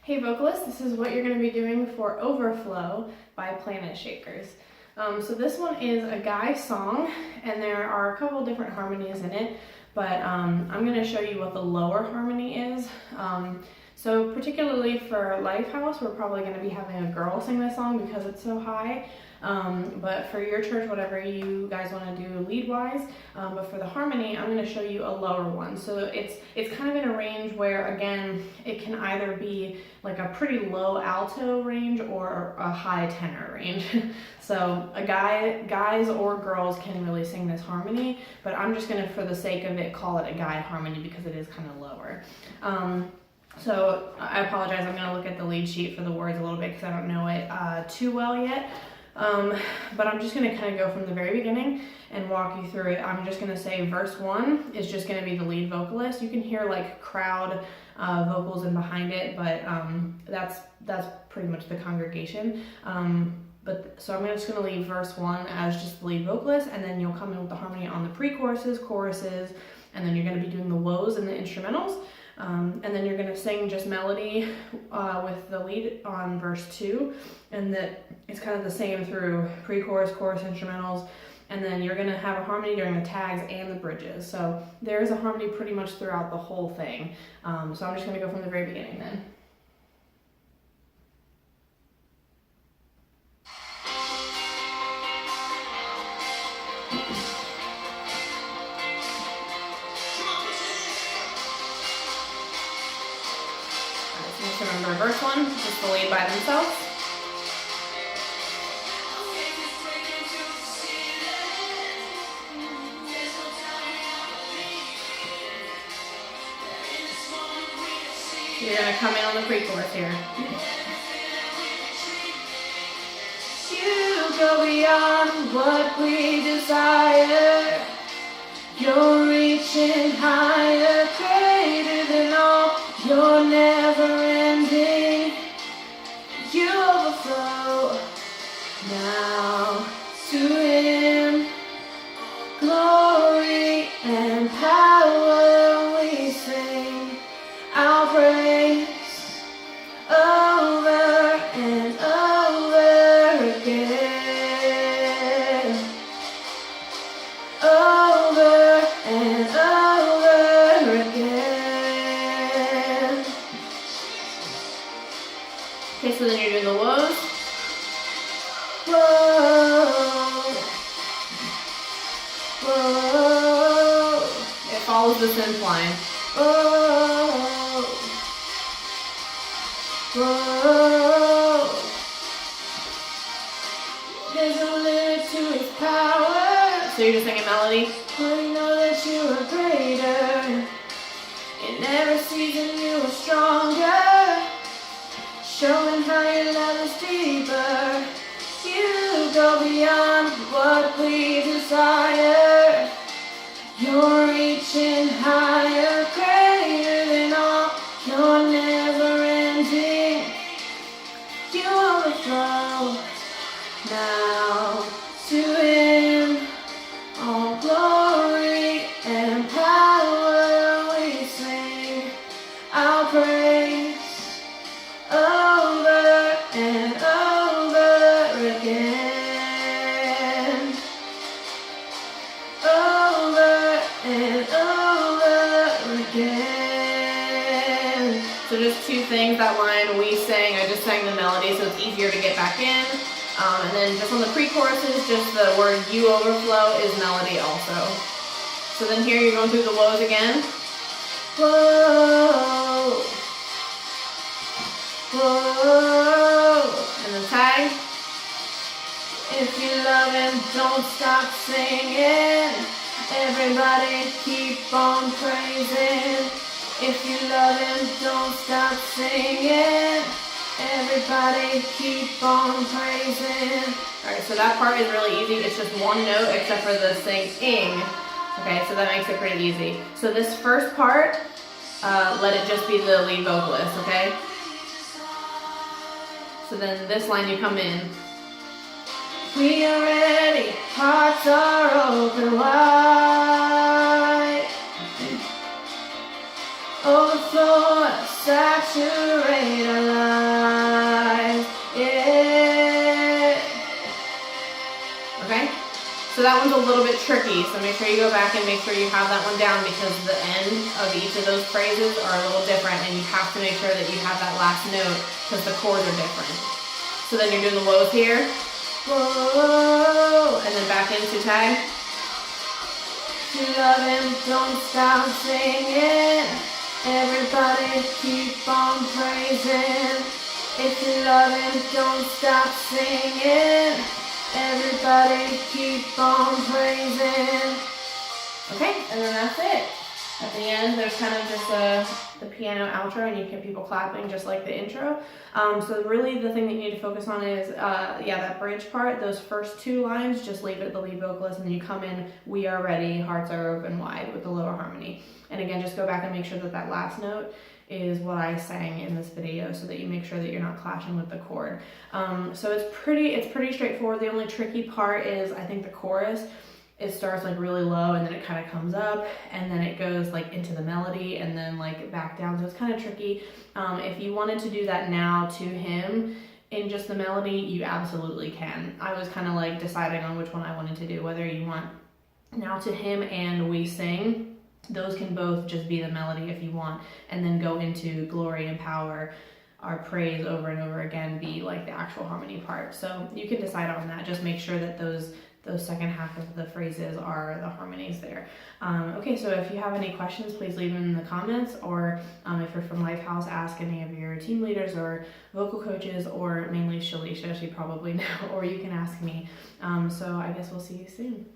Hey vocalists, this is what you're going to be doing for Overflow by Planetshakers. So this one is a guy song, and there are a couple different harmonies in it, but I'm going to show you what the lower harmony is. So particularly for Lifehouse, we're probably going to be having a girl sing this song because it's so high. But for your church, whatever you guys want to do lead-wise, but for the harmony, I'm going to show you a lower one. So it's kind of in a range where, again, it can either be like a pretty low alto range or a high tenor range. So guys or girls can really sing this harmony, but I'm just going to, for the sake of it, call it a guy harmony because it is kind of lower. So I apologize, I'm going to look at the lead sheet for the words a little bit because I don't know it too well yet. But I'm just going to kind of go from the very beginning and walk you through it. I'm just going to say verse 1 is just going to be the lead vocalist. You can hear like crowd vocals in behind it, but that's pretty much the congregation. So I'm just going to leave verse 1 as just the lead vocalist, and then you'll come in with the harmony on the pre-choruses, choruses, and then you're going to be doing the woes and the instrumentals. And then you're going to sing just melody with the lead on verse 2, and that it's kind of the same through pre-chorus, chorus, instrumentals, and then you're going to have a harmony during the tags and the bridges. So there is a harmony pretty much throughout the whole thing. So I'm just going to go from the very beginning then. Just remember verse 1, just the lead by themselves. You're going to come in on the pre-chorus here. You go beyond what we desire. You're reaching higher, greater than all. You're never ending. You overflow. Now to Him, glory and power we sing. Our praise over and over again. Over and over again. Okay, so then you're doing the woes. Whoa, whoa. It follows the synth line. Whoa, whoa. There's a limit to His power. So you're just singing melody. I know that you are greater. In every season you are stronger. Showing how your love is deeper. You go beyond what we desire. You're reaching higher, greater than all. You're never ending. You overflow. Now to Him, all glory and power we sing. Our praise over and over again. Over and over again. So just two things, that line we sang, I just sang the melody so it's easier to get back in. And then just on the pre-choruses, just the word you overflow is melody also. So then here you're going through the woes again. Whoa. Whoa. And the tag. If you love Him, don't stop singing. Everybody keep on praising. If you love Him, don't stop singing. Everybody keep on praising. Alright, so that part is really easy. It's just one note except for the singing. Okay, so that makes it pretty easy. So this first part, let it just be the lead vocalist, okay? So then this line you come in. We are ready, hearts are open wide. Overflow us. saturate our lives. Yeah. Okay? So that one's a little bit tricky, so make sure you go back and make sure you have that one down because the end of each of those phrases are a little different and you have to make sure that you have that last note because the chords are different. So then you're doing the lows here. Whoa, and then back into tag. To love him, don't stop singing. Everybody keep on praising. If you love him, don't stop singing. Everybody keep on praising. Okay, and then that's it. At the end, there's kind of just the piano outro, and you get people clapping just like the intro. So really the thing that you need to focus on is, that bridge part. Those first two lines, just leave it the lead vocalist, and then you come in, we are ready, hearts are open wide with the lower harmony. And again, just go back and make sure that that last note is what I sang in this video so that you make sure that you're not clashing with the chord. So it's pretty straightforward. The only tricky part is I think the chorus. It starts like really low and then it kind of comes up and then it goes like into the melody and then like back down. So it's kind of tricky. If you wanted to do that now to him in just the melody, you absolutely can. I was kind of like deciding on which one I wanted to do, whether you want now to him and we sing. Those can both just be the melody if you want, and then go into glory and power, our praise over and over again, be like the actual harmony part. So you can decide on that. Just make sure that those second half of the phrases are the harmonies there. Okay, so if you have any questions, please leave them in the comments, or if you're from Lifehouse, ask any of your team leaders or vocal coaches, or mainly Shalisha, she probably know, or you can ask me. So I guess we'll see you soon.